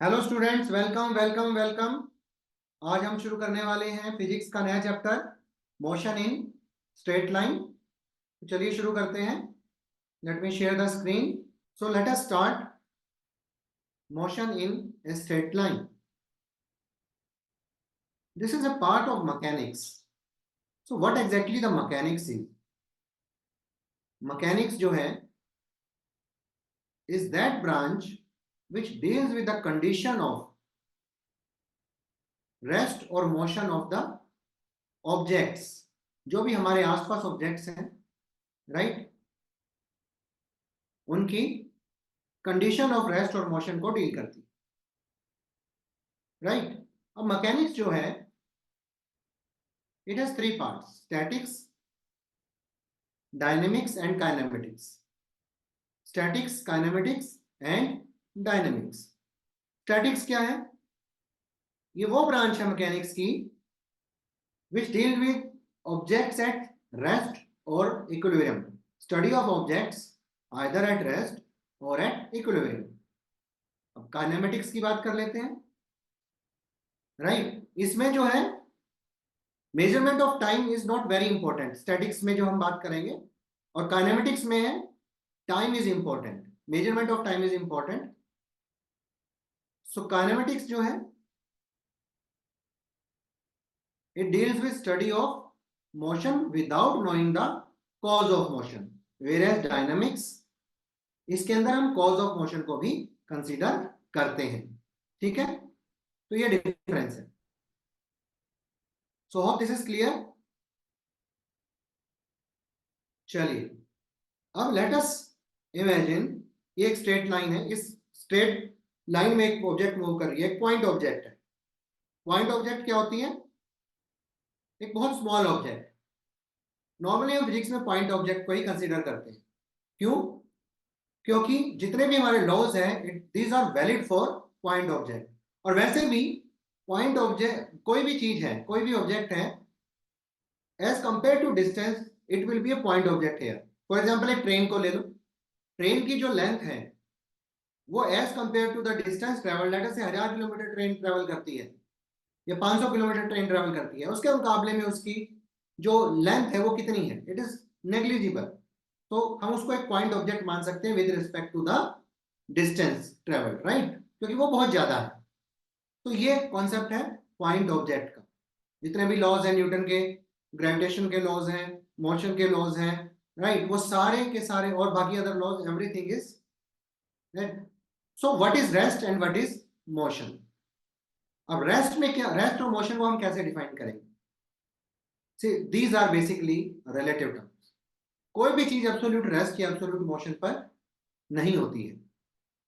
Hello students, welcome welcome welcome. आज हम शुरू करने वाले हैं फिजिक्स का नया chapter, motion in straight line. तो चलिए शुरू करते हैं। Let me share the screen. So let us start motion in a straight line. This is a part of mechanics. So what exactly the mechanics is? Mechanics जो है is that branch which deals with the condition of rest or motion of the objects। जो भी हमारे आसपास objects हैं, right, उनकी condition of rest और motion को डील करती, राइट। अब मैकेनिक्स जो है, it has three parts: statics, dynamics and kinematics. Statics, kinematics and dynamics. Statics क्या है? ये वो ब्रांच है मैकेनिक्स की which deal with objects at rest और equilibrium. Study of objects either at rest और एट इक्विलिब्रियम। अब काइनेमेटिक्स की बात कर लेते हैं, राइट। इसमें जो है measurement of time is not very important, statics में जो हम बात करेंगे, और काइनेमेटिक्स में है time is important, measurement of time is important. So kinematics जो है it deals with study of motion without knowing the cause of motion, whereas dynamics, इसके अंदर हम कॉज ऑफ मोशन को भी कंसीडर करते हैं। ठीक है, तो ये डिफरेंस है। So hope this is clear. चलिए, अब लेट अस इमेजिन ये एक स्ट्रेट लाइन है। इस स्ट्रेट लाइन में एक ऑब्जेक्ट मूव कर रही है, एक पॉइंट ऑब्जेक्ट है। पॉइंट ऑब्जेक्ट क्या होती है? एक बहुत स्मॉल ऑब्जेक्ट। नॉर्मली हम फिजिक्स में पॉइंट ऑब्जेक्ट को ही कंसीडर करते हैं। क्यों? क्योंकि जितने भी हमारे लॉज हैं, these are valid for point object. और वैसे भी पॉइंट ऑब्जेक्ट कोई भी चीज है, कोई भी ऑब्जेक्ट है, as compare to distance it will be a point object here. For example एक ट्रेन को ले लो। ट्रेन की जो लेंथ है वो as compare to the distance travel, let us say 1000 kilometre train travel करती है या 500 किलोमीटर ट्रेन ट्रेवल करती है, उसके मुकाबले में उसकी जो लेंथ है वो कितनी है? It is negligible. तो हम उसको एक पॉइंट ऑब्जेक्ट मान सकते हैं with respect to the distance travel, right, क्योंकि वो बहुत ज्यादा है। तो ये कॉन्सेप्ट है पॉइंट ऑब्जेक्ट का। जितने भी लॉज हैं न्यूटन के, ग्रेविटेशन के लॉज हैं, मोशन के लॉज हैं, राइट, वो सारे के सारे, और बाकी other laws, everything is right. So what is rest and what is motion? अब रेस्ट में क्या, रेस्ट और मोशन को हम कैसे डिफाइन करेंगे? See these are basically relative terms. कोई भी चीज एब्सोल्यूट रेस्ट या एब्सोल्यूट मोशन पर नहीं होती है।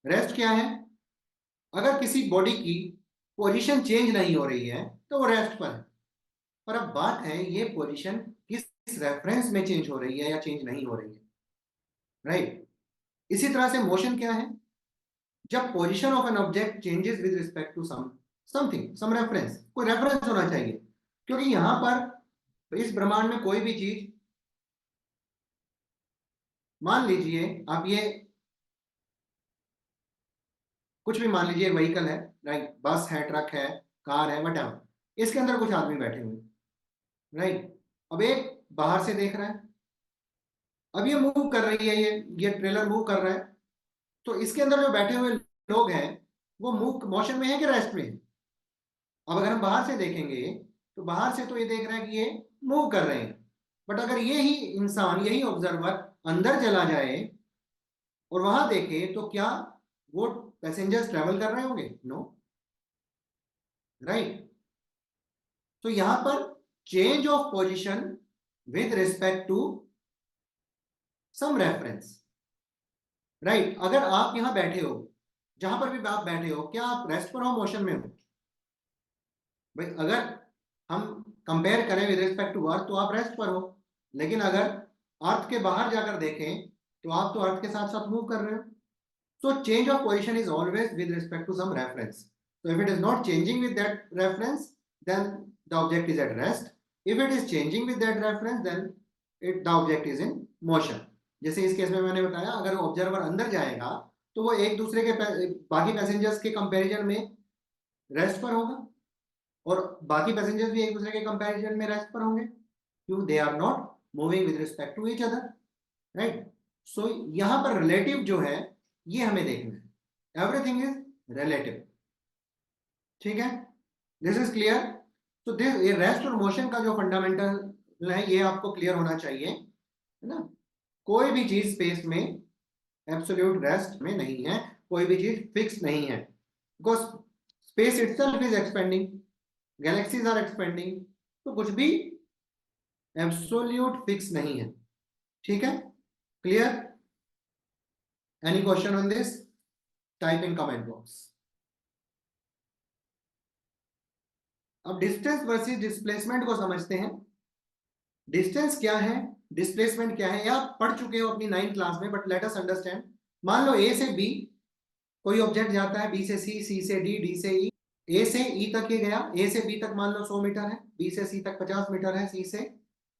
रेस्ट क्या है? अगर किसी बॉडी की पोजीशन चेंज नहीं हो रही है तो वो रेस्ट पर है। पर अब बात है ये पोजीशन किस रेफरेंस में चेंज हो रही है या चेंज नहीं हो रही है, राइट। इसी तरह से मोशन क्या है? जब position of an object changes with respect to something, some reference, कोई रेफरेंस होना चाहिए। क्योंकि यहां पर इस ब्रह्मांड में कोई भी चीज, मान लीजिए आप ये कुछ भी मान लीजिए, व्हीकल है, राइट, बस है, ट्रक है, कार है, वट, इसके अंदर कुछ आदमी बैठे हुए, राइट। अब एक बाहर से देख रहा है, अब ये मूव कर रही है, ये ट्रेलर मूव कर रहा है, तो इसके अंदर जो बैठे हुए लोग हैं वो मूव मोशन में है कि रेस्ट में है? अब अगर हम बाहर से देखेंगे तो बाहर से तो ये देख रहे हैं कि ये मूव कर रहे हैं, बट अगर ये ही इंसान, यही ऑब्जर्वर अंदर चला जाए और वहां देखे तो क्या वो पैसेंजर्स ट्रेवल कर रहे होंगे? No, right. तो यहां पर change of position with respect to some reference, right. अगर आप यहां बैठे हो, जहां पर भी आप बैठे हो, क्या आप रेस्ट पर हो, मोशन में हो? भाई अगर हम कंपेयर करें विद रिस्पेक्ट टू अर्थ तो आप रेस्ट पर हो, लेकिन अगर अर्थ के बाहर जाकर देखें तो आप तो अर्थ के साथ साथ मूव कर रहे हो। So change of position is always with respect to some reference. So if it is not changing with that reference, then the object is at rest. If it is changing with that reference, then the object is in motion. जैसे इस case में मैंने बताया, अगर observer अंदर जाएगा तो वो एक दूसरे के बाकी पैसेंजर्स के कंपैरिजन में रेस्ट पर होगा, और बाकी पैसेंजर्स भी एक दूसरे के कंपैरिजन में रेस्ट पर होंगे, क्यों? They are not moving with respect to each other, right? So यहां पर रिलेटिव जो है ये हमें देखना है, एवरीथिंग इज रिलेटिव, ठीक है? This is clear? तो दिस ये रेस्ट और मोशन का जो फंडामेंटल है ये आपको क्लियर होना चाहिए, है ना? कोई भी चीज स्पेस में एब्सोल्यूट रेस्ट में नहीं है, कोई भी चीज फिक्स नहीं है, because space itself is expanding, galaxies are expanding, तो कुछ भी एब्सोल्यूट फिक्स नहीं है, ठीक है? Clear? Any question on this? Type in comment box. अब डिस्टेंस वर्सेस डिस्प्लेसमेंट को समझते हैं। डिस्टेंस क्या है, डिस्प्लेसमेंट क्या है, ये आप पढ़ चुके हो अपनी 9th क्लास में, बट लेट अस अंडरस्टैंड। मान लो ए से बी कोई ऑब्जेक्ट जाता है, बी से सी से डी से ई, ए से ई तक ये गया, ए से बी तक मान लो 100 मीटर है, बी से सी तक 50 मीटर है, सी से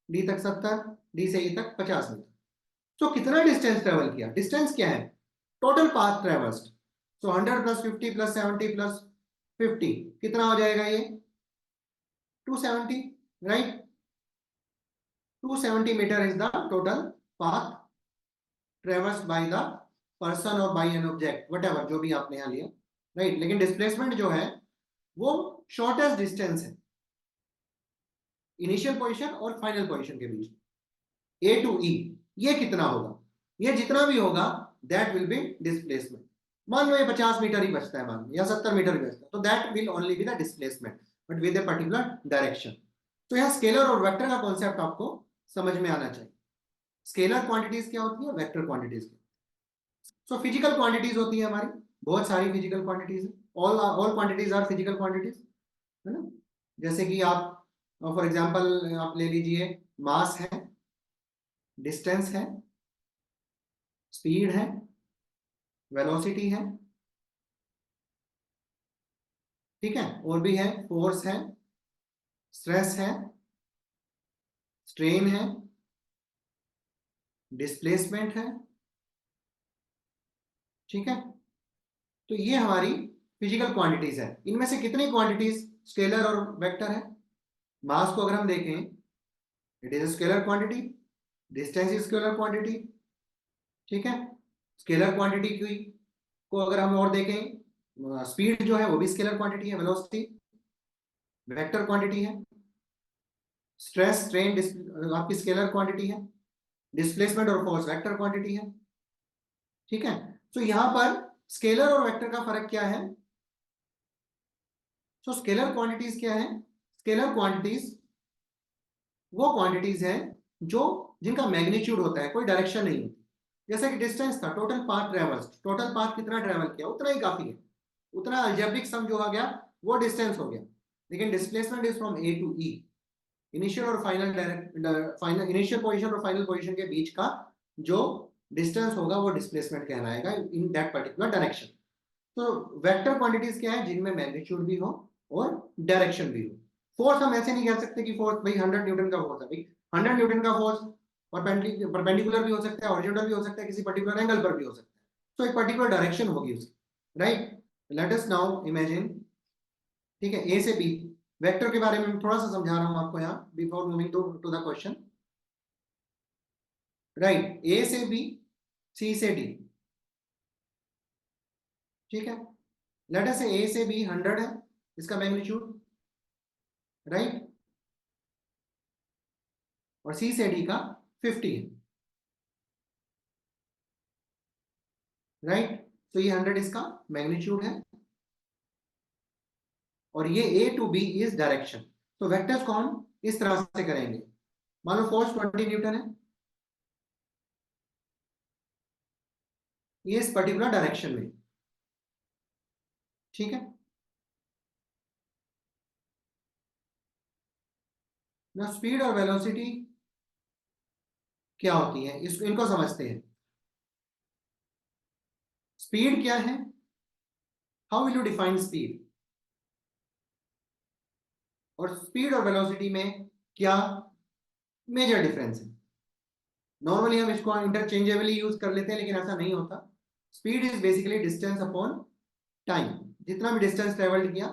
डी तक 70, डी से ई तक 50 मीटर। तो कितना डिस्टेंस ट्रेवल किया? डिस्टेंस क्या है? Total path traversed. So 100 plus 50 plus 70 plus 50 कितना हो जाएगा? ये 270, right? 270 metre is the total path traversed by the person और बाय एन ऑब्जेक्ट, वट जो भी आपने यहां लिया, राइट? लेकिन डिस्प्लेसमेंट जो है वो शॉर्टेस्ट डिस्टेंस है इनिशियल पोजीशन और फाइनल पोजीशन के बीच, ए टू ई। ये कितना होगा? ये जितना भी होगा दैट विल बी डिस्प्लेसमेंट। मान लो ये 50 मीटर ही बचता है, मान लो, या 70 मीटर ही बचता है, तो that will only be the displacement, but with A particular direction. तो यहाँ स्केलर और वेक्टर का कॉन्सेप्ट आपको समझ में आना चाहिए। स्केलर क्वांटिटीज क्या होती है, वेक्टर क्वांटिटीज क्या? सो फिजिकल क्वांटिटीज होती है हमारी, बहुत सारी फिजिकल क्वांटिटीज है, all quantities are physical quantities, है ना? जैसे कि आप फॉर एग्जांपल आप ले लीजिए, मास है, डिस्टेंस है, स्पीड है, वेलोसिटी है, ठीक है? और भी है, फोर्स है, स्ट्रेस है, स्ट्रेन है, डिस्प्लेसमेंट है, ठीक है? तो ये हमारी फिजिकल क्वांटिटीज है। इनमें से कितनी क्वांटिटीज स्केलर और वेक्टर है? मास को अगर हम देखें, it is scalar quantity, distance is scalar quantity, ठीक है? स्केलर क्वांटिटी की को अगर हम और देखें, स्पीड जो है वो भी स्केलर क्वांटिटी है, वेलोसिटी वेक्टर क्वांटिटी है, स्ट्रेस स्ट्रेन आपकी स्केलर क्वांटिटी है, डिस्प्लेसमेंट और फोर्स वेक्टर क्वांटिटी है, ठीक है? तो यहां पर स्केलर और वेक्टर का फर्क क्या है? तो स्केलर क्वांटिटीज क्या है? स्केलर क्वांटिटीज वो क्वांटिटीज हैं जो जिनका मैग्नीट्यूड होता है, कोई डायरेक्शन नहीं होती। जैसे कि डिस्टेंस था, total path travels, total path कितना ट्रेवल किया उतना ही काफी है, उतना अलजेब्रिक सम जो आ गया वो डिस्टेंस हो गया। लेकिन displacement is from A to E, initial और फाइनल इनिशियल पोजीशन और फाइनल पोजीशन के बीच का जो डिस्टेंस होगा वो डिस्प्लेसमेंट कहलाएगा इन दैट पर्टिकुलर डायरेक्शन। तो वेक्टर क्वांटिटीज क्या है? जिनमें मैग्नीट्यूड भी हो और डायरेक्शन भी हो। फोर्स हम ऐसे नहीं कह सकते कि फोर्स भाई 100 न्यूटन का फोर्स है, भाई 100 न्यूटन का फोर्स परपेंडिकुलर भी हो सकता है, हॉरिजॉन्टल भी हो सकता है, किसी पर्टिकुलर एंगल पर भी हो सकता है, तो एक पर्टिकुलर डायरेक्शन होगी उसकी, right? Let us now imagine, ठीक है, ए से बी वेक्टर के बारे में थोड़ा सा समझा रहा हूं आपको यहाँ before moving to the question, right? A से बी, सी से डी, ठीक है? लेट अस से ए से बी 100 है इसका मैग्नीट्यूड, राइट? और सी से डी का 50 है, राइट? तो ये 100 इसका मैग्नीट्यूड है, और ये ए टू बी इज डायरेक्शन। तो वेक्टर्स को हम इस तरह से करेंगे, मान लो फोर्स 20 न्यूटन है, ये इस पर्टिकुलर डायरेक्शन में, ठीक है? ना स्पीड और वेलोसिटी क्या होती है इसको इनको समझते हैं। स्पीड क्या है? How will you define speed? और स्पीड और वेलोसिटी में क्या मेजर डिफरेंस है? नॉर्मली हम इसको इंटरचेंजेबली यूज कर लेते हैं, लेकिन ऐसा नहीं होता। Speed is basically distance upon time, जितना भी डिस्टेंस ट्रेवल्ड किया,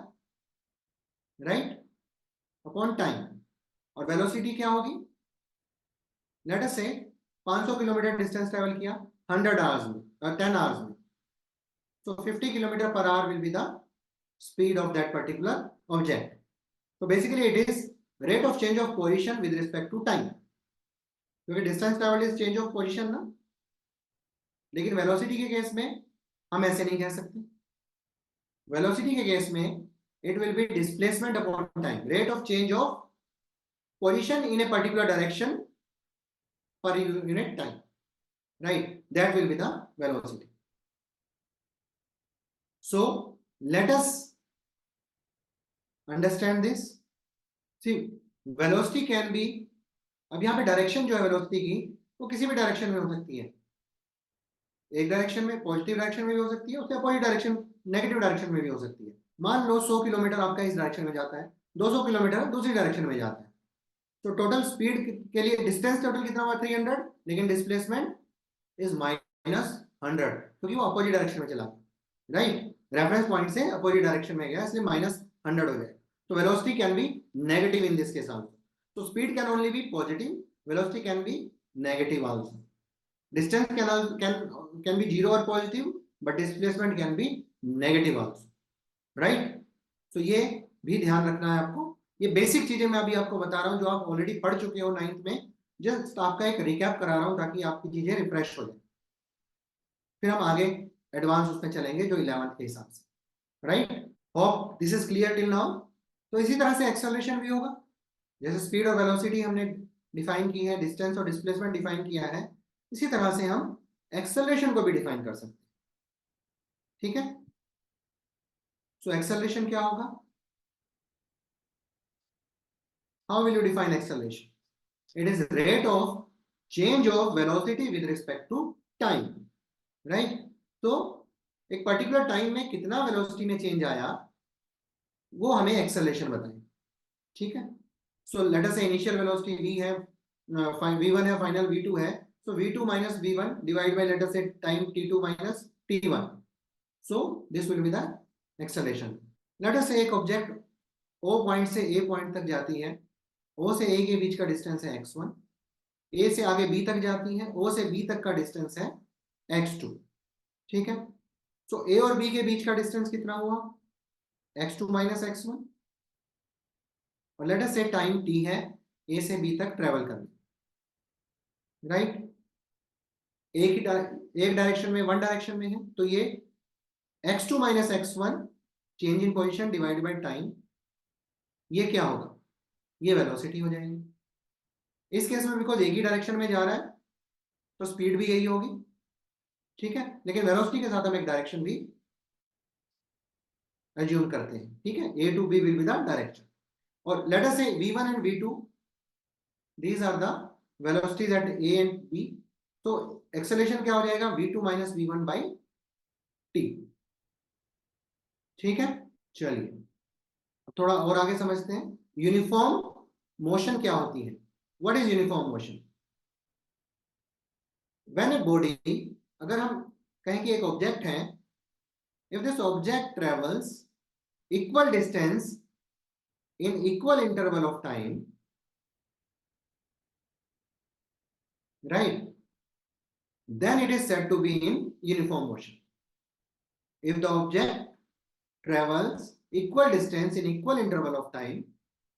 राइट, अपॉन टाइम। और वेलोसिटी क्या होगी, लेट अस से 500 किलोमीटर डिस्टेंस ट्रेवल किया 100 आवर्स में 10 आवर्स में, so 50 kilometre per hour will be the speed of that particular object. So basically it is rate of change of position with respect to time, क्योंकि distance travel is change of position ना। लेकिन velocity के case में हम ऐसे नहीं कह सकते। वेलोसिटी के केस में it will B displacement upon time, rate of change of position in a particular direction per unit time, right? That will be the velocity. So let us understand this. See, velocity can be, अब यहाँ पे direction जो है velocity की वो किसी भी direction में हो सकती है। एक डायरेक्शन में, पॉजिटिव डायरेक्शन में भी हो सकती है, उसके अपोजिट डायरेक्शन नेगेटिव डायरेक्शन में भी हो सकती है। मान लो 100 किलोमीटर आपका इस डायरेक्शन में जाता है, 200 किलोमीटर दूसरी डायरेक्शन में जाता है, तो टोटल स्पीड के लिए डिस्टेंस टोटल कितना हुआ 300, लेकिन डिस्प्लेसमेंट इज -100 क्योंकि वो अपोजिट डायरेक्शन में चला, राइट। रेफरेंस पॉइंट से अपोजिट डायरेक्शन में गया, इसलिए -100 हो जाए। तो velocity can be negative in this case also. So speed can only be positive, velocity can be negative also. Distance can be 0 or positive, but displacement can be negative also, right? So ये भी ध्यान रखना है आपको। ये basic चीजें मैं अभी आपको बता रहा हूँ जो आप ऑलरेडी पढ़ चुके हो 9th में, जस्ट आपका एक रिकैप करा रहा हूँ ताकि आपकी चीजें रिफ्रेश हो जाए। फिर हम आगे एडवांस उसमें चलेंगे जो 11th के हिसाब से, right. Hope this is clear till now. तो इसी तरह से एक्सेलरेशन भी होगा, जैसे स्पीड और वेलोसिटी हमने डिफाइन की है, डिस्टेंस और डिस्प्लेसमेंट डिफाइन किया है, इसी तरह से हम एक्सेलरेशन को भी डिफाइन कर सकते हैं, ठीक है। सो एक्सेलरेशन क्या होगा, how will you define acceleration? It is rate of change of velocity with respect to time, right. तो एक पर्टिकुलर टाइम में कितना वेलोसिटी में चेंज आया वो हमें एक्सेलरेशन बताएं, ठीक है। सो लेट अस से इनिशियल वेलोसिटी v है, v1 है, फाइनल v2 है, so v2 minus v1 divided by let us say time t2 minus t1, so this will be the acceleration. let us say एक object o point से a point तक जाती है, o से a के बीच का डिस्टेंस है x1, a से आगे b तक जाती है, o से b तक का डिस्टेंस है x2, ठीक है। so a और b के बीच का डिस्टेंस कितना हुआ x2 minus x1, और लेट अस से टाइम t है a से b तक ट्रेवल करने, राइट। एक डायरेक्शन में, वन डायरेक्शन में है, तो ये x2 minus x1 change in position divided by time, ये क्या होगा, ये वेलोसिटी हो जाएगी। इस केस में बिकॉज एक ही डायरेक्शन में जा रहा है तो स्पीड भी यही होगी, ठीक है। लेकिन वेलोसिटी के साथ हम एक डायरेक्शन भी एज्यूम करते हैं, ठीक है। a to b will be the direction, और लेट अस से v1 and v2 these are the velocities at a and b, तो एक्सेलरेशन क्या हो जाएगा v2 minus v1 by t, ठीक है। चलिए थोड़ा और आगे समझते हैं, यूनिफॉर्म मोशन क्या होती है, what is uniform motion? When a body, अगर हम कहें कि एक ऑब्जेक्ट है, if this object travels equal distance in equal interval of time, right, then it is said to be in uniform motion. If the object travels equal distance in equal interval of time,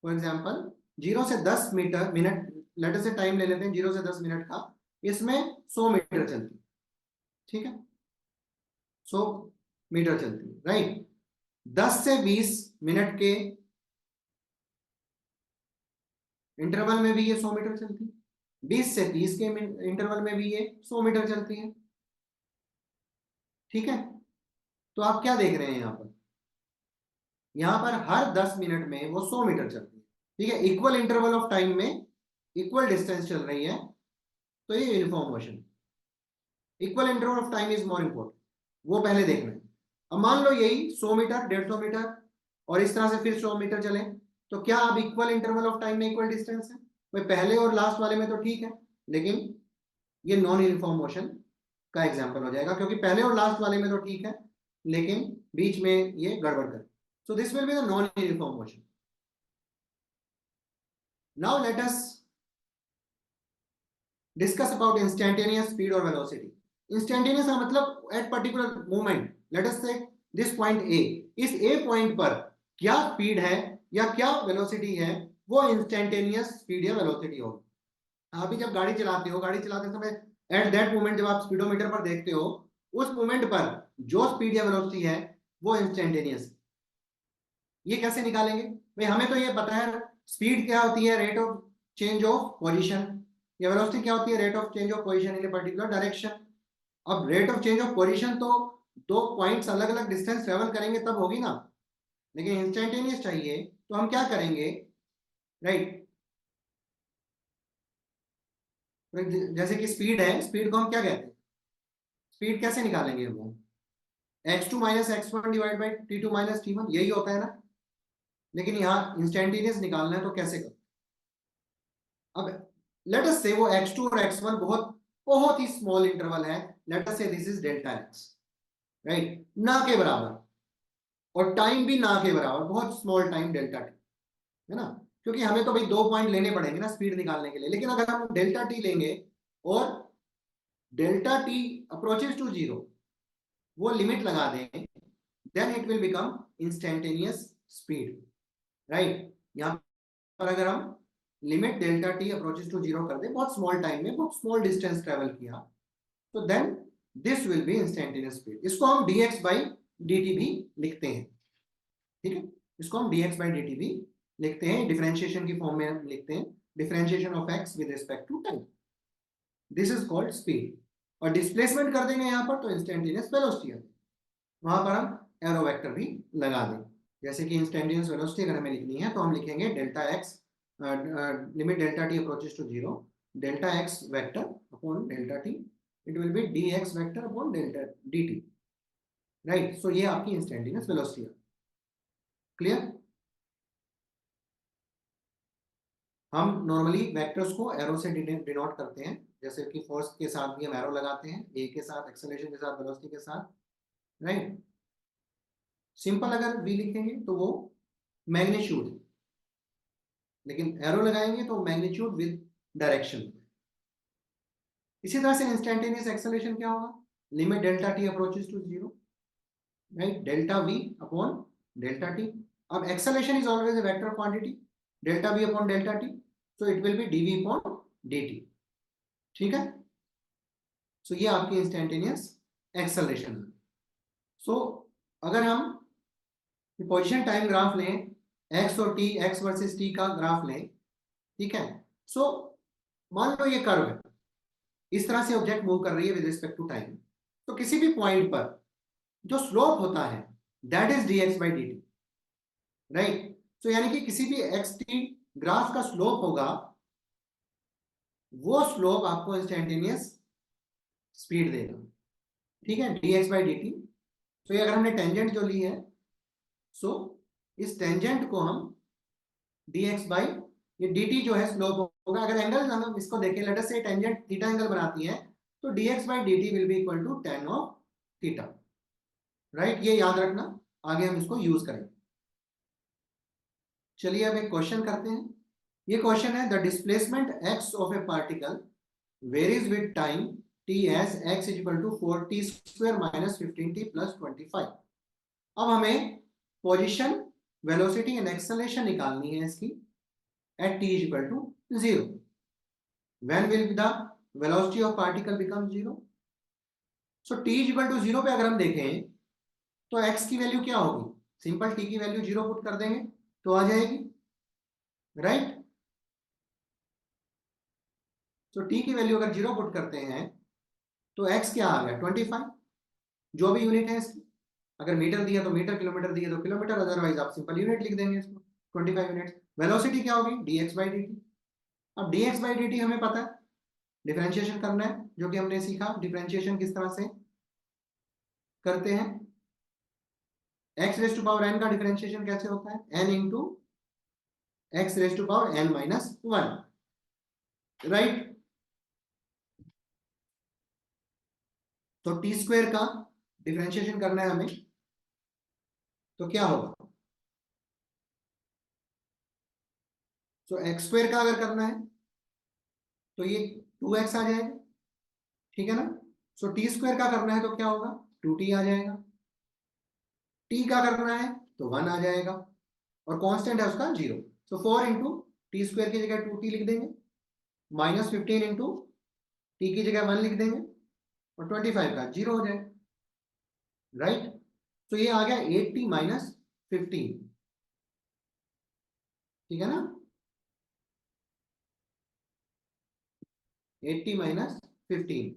for example 0 से 10 metre minute, late us से time ले लेते हैं 0 से 10 minute का, इसमें 100 metre चलती, ठीक है, 100 मीटर चलती है, राइट। 10 से 20 मिनट के इंटरवल में भी ये 100 मीटर चलती है, 20 से 30 के इंटरवल में भी ये 100 मीटर चलती है, ठीक है। तो आप क्या देख रहे हैं यहां पर हर 10 मिनट में वो 100 मीटर चलती है, ठीक है। इक्वल इंटरवल ऑफ टाइम में इक्वल डिस्टेंस चल रही है, तो ये uniform motion. Equal interval of time is more important, वो पहले देखना है। अब मान लो यही 100 मीटर, 150 मीटर और इस तरह से फिर 100 मीटर चले, तो क्या अब इक्वल इंटरवल ऑफ टाइम में इक्वल डिस्टेंस है? भाई पहले और लास्ट वाले में तो ठीक है, लेकिन ये नॉन यूनिफॉर्म मोशन का एग्जाम्पल हो जाएगा, क्योंकि पहले और लास्ट वाले में तो ठीक है लेकिन बीच में ये गड़बड़ कर। So this will be the non uniform motion. Now let us discuss about instantaneous speed और वेलोसिटी। इंस्टेंटेनियस का मतलब at particular moment, late us से दिस पॉइंट ए, इस ए पॉइंट पर क्या स्पीड है या क्या वेलोसिटी है, वो इंस्टेंटेनियस स्पीड या वेलोसिटी होगी। अभी जब गाड़ी चलाते हो, गाड़ी चलाते समय एट दैट मोमेंट जब आप स्पीडोमीटर पर देखते हो, उस मोमेंट पर जो स्पीड या वेलोसिटी है वो इंस्टेंटेनियस। ये कैसे निकालेंगे भाई? हमें तो ये पता है स्पीड क्या होती है, rate of change of position, या वेलोसिटी क्या होती है, rate of change of position in a particular direction. अब rate of change of position तो दो पॉइंट्स अलग अलग डिस्टेंस ट्रेवल करेंगे तब होगी ना, लेकिन इंस्टेंटेनियस चाहिए तो हम क्या करेंगे, राइट? जैसे कि स्पीड है, स्पीड को हम क्या कहते हैं, स्पीड कैसे निकालेंगे वो, x2 minus x1 divide by t2 minus t1, यही होता है ना। लेकिन यहाँ इंस्टेंटेनियस निकालना है तो कैसे करें? अब लेट अस से वो x2 और x1 बहुत बहुत ही स्मॉल इंटरवल है, लेट अस से this is delta x, right, ना के बराबर, और टाइम भी ना के बराबर, बहुत स्मॉल टाइम डेल्टा टी, है ना। क्योंकि हमें तो भाई दो पॉइंट लेने पड़ेंगे ना स्पीड निकालने के लिए, लेकिन अगर हम डेल्टा टी लेंगे और delta T approaches to zero, वो लिमिट लगा दें, then it will become instantaneous speed, right. यहाँ पर अगर हम limit delta T approaches to zero कर दें, बहुत स्मॉल टाइम में बहुत स्मॉल डिस्टेंस ट्रेवल किया, तो then this will be instantaneous speed. इसको हम dx बाई dt भी लिखते हैं, ठीक है, इसको हम dx बाई dt भी लिखते हैं, डिफरेंशिएशन की फॉर्म में लिखते हैं, differentiation of x with respect to time, this is called speed. और डिस्प्लेसमेंट कर देंगे यहाँ पर तो इंस्टेंटेनियस वेलोसिटी, वहां पर हम एरो वेक्टर भी लगा दें। जैसे कि इंस्टेंटेनियस वेलोसिटी अगर हमें लिखनी है तो हम लिखेंगे delta x, limit delta T approaches to zero, delta x vector upon delta t, it will be d x vector upon delta d t, right. So ये आपकी इंस्टेंटेनियस वेलोसिटी है। क्लियर? हम नॉर्मली वेक्टर्स को arrow से denote करते हैं, जैसे कि फोर्स के साथ भी हम एरो लगाते हैं, ए के साथ, एक्सेलरेशन के साथ, वेलोसिटी के साथ, राइट। सिंपल अगर वी लिखेंगे तो वो मैग्नीट्यूड, लेकिन एरो लगाएंगे तो मैग्नीट्यूड विद डायरेक्शन। इसी तरह से इंस्टेंटेनियस एक्सेलरेशन क्या होगा, limit delta T approaches to zero, right, delta v upon delta t. अब acceleration is always a vector quantity, delta v upon delta t, so it will be dv upon dt, ठीक है। सो ये आपकी instantaneous acceleration है। सो अगर हम position time graph लें, x और टी, एक्स वर्सेस टी का ग्राफ लें, ठीक है। सो मान लो ये कर्व है, इस तरह से ऑब्जेक्ट मूव कर रही है विद रिस्पेक्ट टू टाइम, तो किसी भी पॉइंट पर जो स्लोप होता है that is dx by dt, right. So यानी कि किसी भी एक्स टी ग्राफ का स्लोप होगा, वो स्लोप आपको इंस्टेंटेनियस स्पीड देगा, ठीक है, dx बाई dt। तो ये अगर हमने टेंजेंट जो ली है, सो इस टेंजेंट को हम dx बाई, ये dt जो है स्लोप होगा, अगर एंगल हम इसको देखें, लेट अस से टेंजेंट थीटा एंगल बनाती है, तो dx by dt will be equal to tan of theta, right. ये याद रखना, आगे हम इसको यूज करेंगे। चलिए अब एक क्वेश्चन करते हैं। ये क्वेश्चन है, the displacement x of a particle varies with time t as x is equal to 4t square minus 15t plus 25। अब हमें पोजीशन, वेलोसिटी एंड एक्सेलरेशन निकालनी है इसकी at t is equal to 0. When will the velocity of particle become 0? So t is equal to 0 पे अगर हम देखें तो x की वैल्यू क्या होगी, सिंपल t की वैल्यू 0 पुट कर देंगे तो आ जाएगी, राइट। तो t की वैल्यू अगर 0 पुट करते हैं तो x क्या आ गया 25, जो भी यूनिट है इसकी, अगर मीटर दिया तो मीटर, किलोमीटर दिया तो किलोमीटर, अदरवाइज आप सिंपल यूनिट लिख देंगे इसको, 25 यूनिट। वेलोसिटी क्या होगी dx बाई dt। अब dx बाई dt हमें पता है, डिफरेंशिएशन करना है, जो कि हमने सीखा डिफरेंशिएशन किस तरह से करते हैं। x raise to power n का डिफरेंशिएशन कैसे होता है, n into x raise to power n minus 1, right. तो टी स्क्वायर का डिफरेंशिएशन करना है हमें, तो क्या होगा? तो एक्स स्क्वायर का अगर करना है तो ये 2x आ जाएगा, ठीक है ना। सो टी स्क्वायर का करना है तो क्या होगा? 2t आ जाएगा। टी का करना है तो 1 आ जाएगा, और कांस्टेंट है उसका 0। सो 4 इंटू टी स्क्वायर की जगह 2t लिख देंगे, -15 इंटू टी की जगह 1 लिख देंगे, और 25 का 0 हो जाएगा, राइट। तो ये आ गया 8t माइनस 15, ठीक है ना, 8t माइनस 15।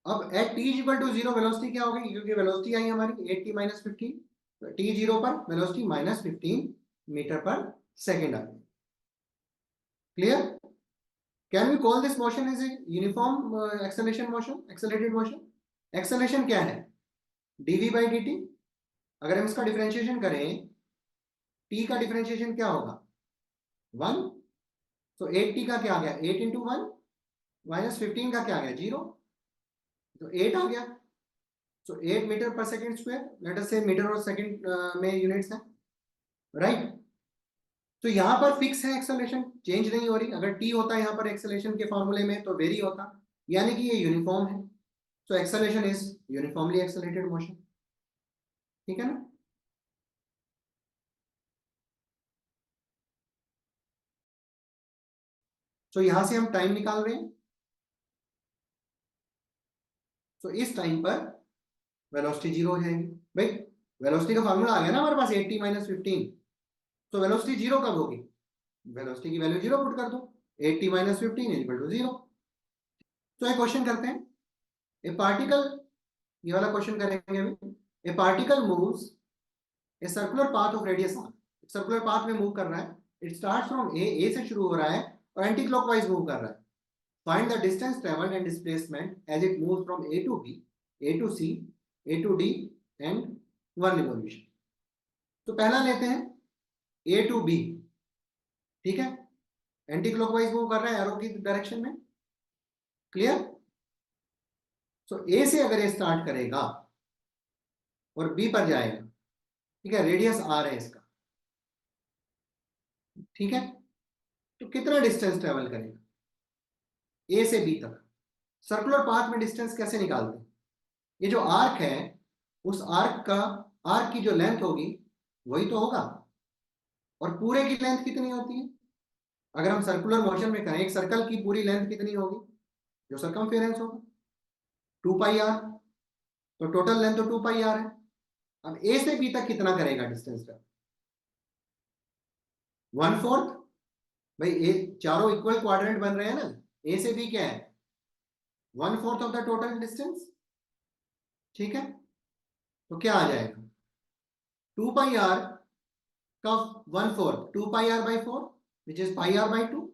अब at t equal to 0 velocity क्या होगी, क्योंकि वेलोसिटी आई हमारी 8t माइनस 15, टी 0 पर वेलोसिटी -15 मीटर पर सेकेंड आ गई। Clear? Can we call this motion is a uniform acceleration motion, accelerated motion? Acceleration क्या है? dv by dt। अगर हम इसका डिफरेंशिएशन करें, t का डिफरेंशिएशन क्या होगा? 1। तो 8t का क्या आ गया? 8 इंटू 1, -15 का क्या आ गया? 0। तो 8 आ गया। सो 8 मीटर पर सेकेंड स्क्वायर, लेट अस से मीटर और सेकेंड में यूनिट्स हैं, राइट। तो यहां पर फिक्स है एक्सेलरेशन, चेंज नहीं हो रही। अगर टी होता यहां पर एक्सेलरेशन के फॉर्मूले में तो वेरी होता, यानी कि ये यूनिफॉर्म है। So acceleration is uniformly accelerated motion, ठीक है ना। सो यहां से हम टाइम निकाल रहे हैं। सो इस टाइम पर वेलोसिटी 0 हो जाएगी। भाई वेलोसिटी का फॉर्मूला आ गया ना हमारे पास, 8t माइनस 15। तो वेलोसिटी 0 कब होगी? वेलोसिटी की वैल्यू 0 पुट कर दो, 8t माइनस 15 इक्वल टू 0। तो एक क्वेश्चन करते हैं। ए पार्टिकल, ये वाला क्वेश्चन करेंगे अभी। A particle moves a circular path of radius r, circular path में मूव कर रहा है। इट स्टार्ट्स फ्रॉम ए से शुरू हो रहा है और एंटी क्लॉकवाइज मूव कर रहा है। Find the distance travelled and displacement as it moves from A to B, A to C, A to D and 1 revolution. तो पहला लेते हैं ए टू बी, ठीक है। एंटी क्लॉकवाइज मूव कर रहा है एरो की डायरेक्शन में, क्लियर। सो ए से अगर ये स्टार्ट करेगा और बी पर जाएगा, ठीक है, रेडियस आर है इसका, ठीक है। तो कितना डिस्टेंस ट्रेवल करेगा ए से बी तक? सर्कुलर पाथ में डिस्टेंस कैसे निकालते हैं? ये जो आर्क है, उस आर्क की जो लेंथ होगी वही तो होगा, और पूरे की लेंथ कितनी होती है? अगर हम सर्कुलर मोशन में करें, एक सर्कल की पूरी लेंथ कितनी होगी? जो सरकमफेरेंस होगा, 2 पाई आर। तो टोटल लेंथ तो 2 पाई आर है। अब ए से बी तक कितना करेगा डिस्टेंस का? 1/4। भाई ए, चारों इक्वल क्वाड्रेंट बन रहे हैं ना, ए से बी क्या है? 1/4 ऑफ द टोटल डिस्टेंस, ठीक है। तो क्या आ जाएगा? 2 पाई आर का 1/4, 2 पाई आर/4, विच इज पाई आर/2,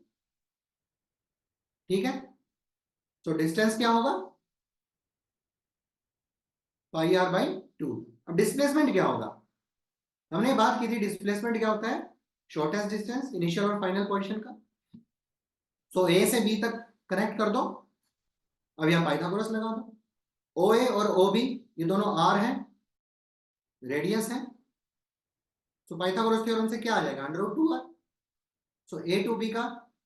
ठीक है। तो डिस्टेंस क्या होगा? पाई आर/2। अब डिस्प्लेसमेंट क्या होगा? हमने बात की थी डिस्प्लेसमेंट क्या होता है, शॉर्टेस्ट डिस्टेंस इनिशियल और फाइनल पोजीशन का। सो ए से बी तक कनेक्ट कर दो। अब यहां पाइथागोरस लगा दो। ओ ए और ओ बी ये दोनों आर हैं, रेडियस है। सो पाइथागोरस थ्योरम से क्या आ जाएगा? √2r। So A to B का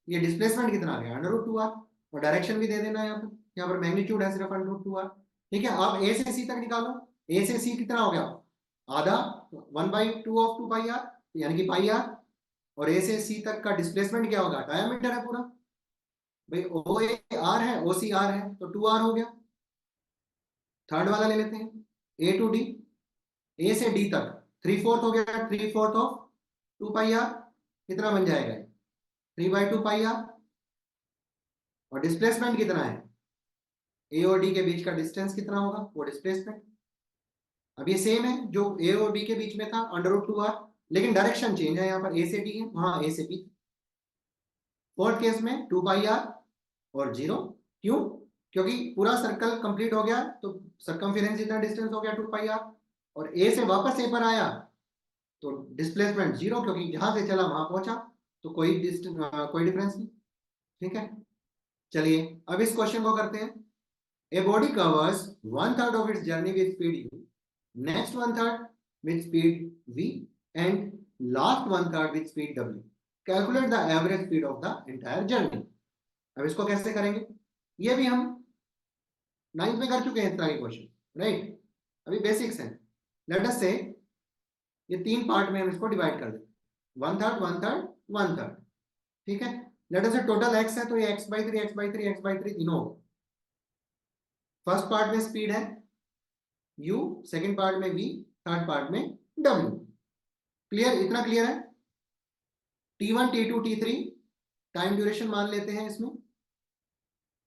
ये डिस्प्लेसमेंट कितना आ गया? √2r। और डायरेक्शन भी दे देना है यहाँ पर मैग्नीट्यूड है सिर्फ √2r, ठीक है। अब ए से सी तक निकालो। ए से सी कितना हो गया? आधा, 1/2 ऑफ 2 पाई आर, यानी कि पाई आर। और ए से सी तक का डिस्प्लेसमेंट क्या होगा? डायमीटर है पूरा। भाई ओ ए आर है, ओ सी आर है, तो 2r हो गया। थर्ड वाला ले लेते हैं, ए टू डी। ए से डी तक 3/4 हो गया, 3/4 ऑफ 2 पाई आर। कितना बन जाएगा? 3/2 पाई आर। और डिस्प्लेसमेंट कितना है? ए और डी के बीच का डिस्टेंस कितना होगा? वो डिस्प्लेसमेंट। अब ये सेम है जो ए और बी के बीच में था, √2r, लेकिन डायरेक्शन चेंज है। यहाँ पर ए से डी है, वहां ए से बी। फोर्थ केस में 2 पाई आर और 0। क्यों? क्योंकि पूरा सर्कल कंप्लीट हो गया, तो सरकमफेरेंस इतना डिस्टेंस हो गया 2 पाई आर। और ए से वापस ए पर आया तो डिस्प्लेसमेंट 0, क्योंकि जहां से चला वहां पहुंचा, तो कोई कोई डिफरेंस नहीं, ठीक है। चलिए अब इस क्वेश्चन को करते हैं। A body covers 1/3 of its journey with speed u, next 1/3 with speed v, and last 1/3 with speed w. Calculate the average speed of the entire journey. अब इसको कैसे करेंगे? ये भी हम 9th में कर चुके हैं इस तरह के क्वेश्चन, राइट? अभी बेसिक्स हैं. लेट अस से ये 3 पार्ट में हम इसको डिवाइड कर दें, 1/3 1/3 1/3. ठीक है. लेट अस से टोटल x है तो ये x/3 x/3 x/3 तीनों हो. फर्स्ट पार्ट में स्पीड है u, सेकंड पार्ट में v, थर्ड पार्ट में w. क्लियर? इतना क्लियर है? t1 t2 t3 time duration मान लेते हैं इसमें,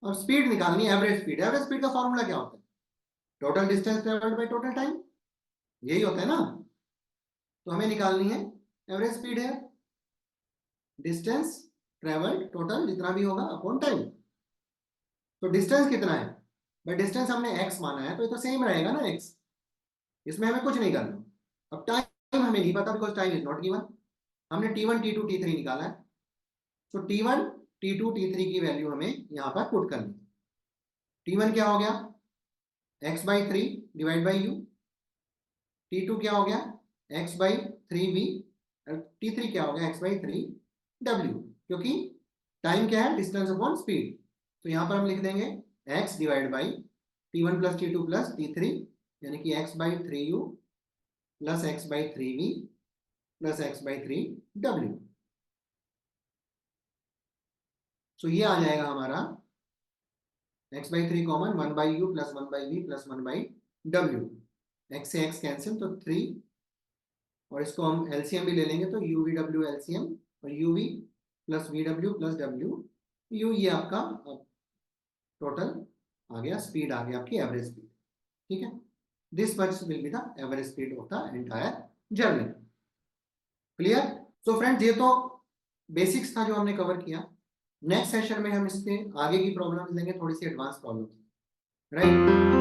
और स्पीड निकालनी है, एवरेज स्पीड. एवरेज स्पीड का फॉर्मूला क्या होता है? Total distance travelled by total time, यही होता है ना. तो हमें निकालनी है एवरेज स्पीड है डिस्टेंस ट्रेवल्ड टोटल जितना भी होगा अपॉन टाइम. तो डिस्टेंस कितना है भाई? डिस्टेंस हमने x माना है तो ये तो सेम रहेगा ना x, इसमें हमें कुछ नहीं करना. अब टाइम हमें नहीं पता because time is not given. हमने t1 t2 t3 निकाला है, तो t1 t2 t3 की वैल्यू हमें यहाँ पर पुट करनी है. t1 क्या हो गया? x/3 divide by u. t2 क्या हो गया? x/3v. t3 क्या हो गया? x/3w. क्योंकि टाइम क्या है? Distance upon speed. तो यहाँ पर हम लिख देंगे x divide by t1 plus t2 plus t3, यानी कि x/3u plus x/3v plus x/3w. सो ये आ जाएगा हमारा x/3 common 1/u plus 1/v plus 1/w. x से x कैंसिल तो 3, और इसको हम एलसीएम भी ले लेंगे तो uvw एलसीएम और uv plus vw plus w u, ये आपका टोटल आ गया, स्पीड आ गया आपकी एवरेज स्पीड. ठीक है. This much will be the average speed of the entire journey. Clear? So friends, ये तो बेसिक्स था जो हमने कवर किया. नेक्स्ट सेशन में हम इसके आगे की प्रॉब्लम्स लेंगे, थोड़ी सी एडवांस प्रॉब्लम्स, राइट?